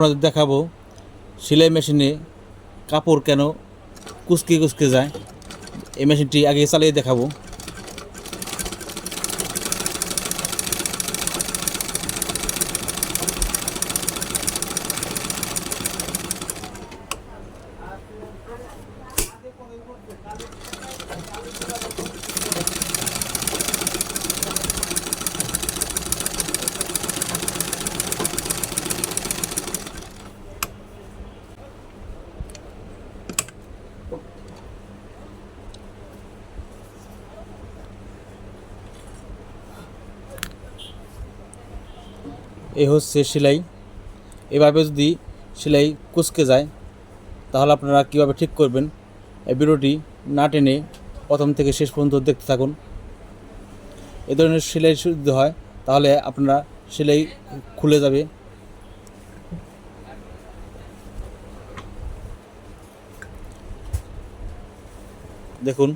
আপনাদের দেখাবো সেলাই মেশিনে কাপড় কেন কুচকে কুচকে যায়। এই মেশিনটি আগে চালিয়ে দেখাবো। এই হচ্ছে সেলাই। এভাবে যদি সেলাই কুচকে যায় তাহলে আপনারা কীভাবে ঠিক করবেন এই ভিডিওটি না টেনে প্রথম থেকে শেষ পর্যন্ত দেখতে থাকুন। এ ধরনের সেলাই যদি হয় তাহলে আপনারা সেলাই খুলে যাবে। দেখুন,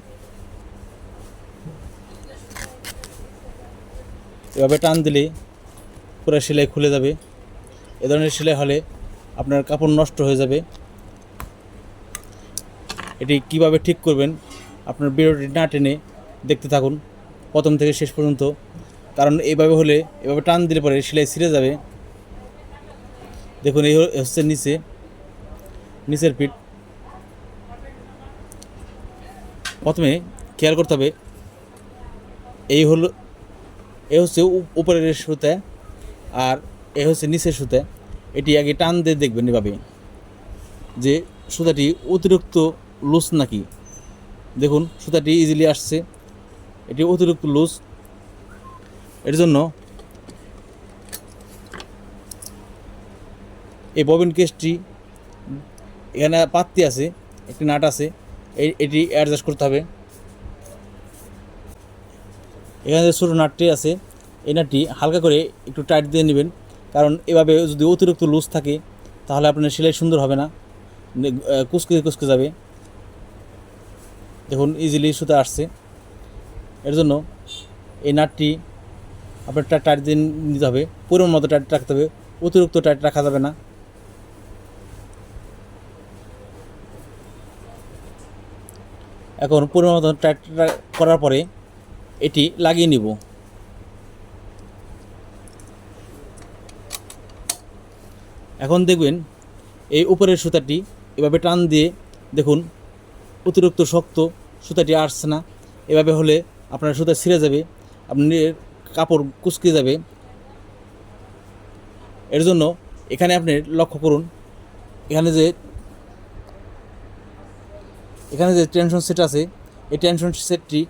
এভাবে টান দিলে পুরো সেলাই খুলে যাবে। এ ধরনের সেলাই হলে আপনার কাপড় নষ্ট হয়ে যাবে। এটি কিভাবে ঠিক করবেন আপনার ভিডিওটি না টেনে দেখতে থাকুন প্রথম থেকে শেষ পর্যন্ত, কারণ এইভাবে হলে এভাবে টান দিলে পরে সেলাই ছিঁড়ে যাবে। দেখুন, এই হচ্ছে নিচের পিঠ। প্রথমে খেয়াল করতে হবে এই হচ্ছে উপরের সুতা আর এই হচ্ছে নিচের সুতা। এটি আগে টান দিয়ে দেখবেন এভাবে যে সুতাটি অতিরিক্ত লুজ নাকি। দেখুন, সুতাটি ইজিলি আসছে, এটি অতিরিক্ত লুজ। এর জন্য এই ববিন কেসটি এখানে পাত্তি আছে, একটি নাট আছে, এটি অ্যাডজাস্ট করতে হবে। এখানে যে ছোটো নাটটি আছে এই নাটটি হালকা করে একটু টাইট দিয়ে নেবেন, কারণ এভাবে যদি অতিরিক্ত লুজ থাকে তাহলে আপনার সেলাই সুন্দর হবে না, কুচকে কুচকে যাবে। দেখুন, ইজিলি সুতা আসছে। এর জন্য এই নাটটি আপনার টাইট দিয়ে নিতে হবে, পরিমাণ মতো টাইট রাখতে হবে, অতিরিক্ত টাইট রাখা যাবে না। এখন পরিমাণ মতো টাইট করার পরে এটি লাগিয়ে নিব। এখন দেখবেন এই উপরের সুতাটি এভাবে টান দিয়ে দেখুন অতিরিক্ত শক্ত সুতাটি আসছে না। এভাবে হলে আপনার সুতা ছিঁড়ে যাবে, আপনার কাপড় কুচকে যাবে। এর জন্য এখানে আপনি লক্ষ্য করুন, এখানে যে টেনশন সেট আছে এই টেনশন সেটটি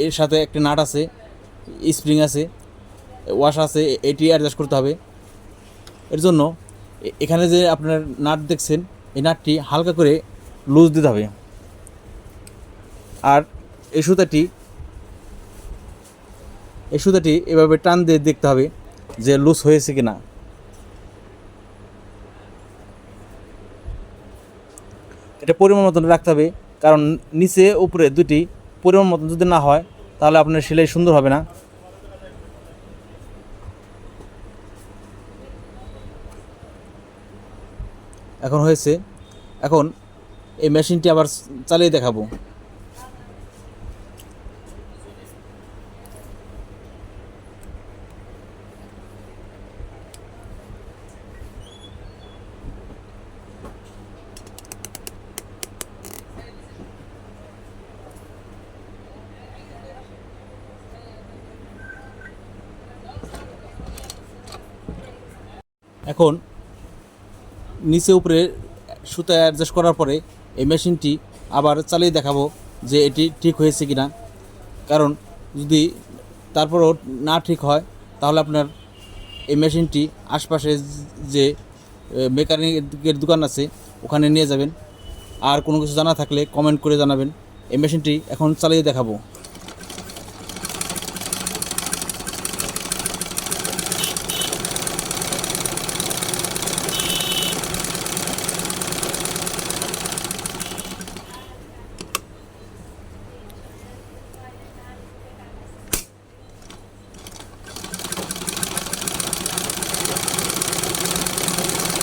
এর সাথে একটা নাট আছে, স্প্রিং আছে, ওয়াশ আছে, এটি অ্যাডজাস্ট করতে হবে। এর জন্য এখানে যে আপনার নাট দেখছেন এই নাটটি হালকা করে লুজ দিতে হবে। আর এই সুতাটি এভাবে টান দিয়ে দেখতে হবে যে লুজ হয়েছে কি না। এটা পরিমাণ মতন রাখতে হবে, কারণ নিচে উপরে দুটি পরিমাণ মতন যদি না হয় তাহলে আপনার সেলাই সুন্দর হবে না। এখন হয়েছে। এখন এই মেশিনটি আবার চালিয়ে দেখাবো। এখন নিচে উপরে সুতা অ্যাডজাস্ট করার পরে এই মেশিনটি আবার চালিয়ে দেখাবো যে এটি ঠিক হয়েছে কি না। কারণ যদি তারপরও না ঠিক হয় তাহলে আপনার এই মেশিনটি আশপাশে যে মেকানিকের দোকান আছে ওখানে নিয়ে যাবেন। আর কোনো কিছু জানা থাকলে কমেন্ট করে জানাবেন। এই মেশিনটি এখন চালিয়ে দেখাবো।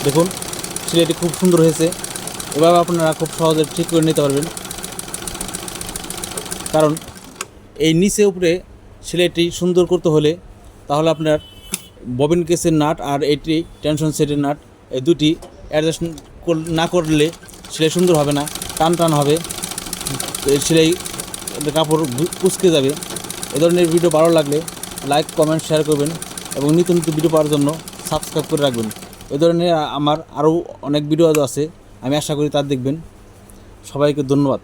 দেখুন সেলাইটি খুব সুন্দর হয়েছে। এভাবে আপনারা খুব সহজে ঠিক করে নিতে পারবেন। কারণ এই নিচে উপরে সেলাইটি সুন্দর করতে হলে তাহলে আপনার ববিন কেসের নাট আর এটি টেনশন সেটের নাট এই দুটি অ্যাডজাস্ট না করলে সেলাই সুন্দর হবে না, টান টান হবে, সেলাই কাপড় কুঁচকে যাবে। এ ধরনের ভিডিও ভালো লাগলে লাইক কমেন্ট শেয়ার করবেন এবং নিত্য নতুন ভিডিও পাওয়ার জন্য সাবস্ক্রাইব করে রাখবেন। এ ধরনের আমার আরও অনেক ভিডিও আছে, আমি আশা করি তা দেখবেন। সবাইকে ধন্যবাদ।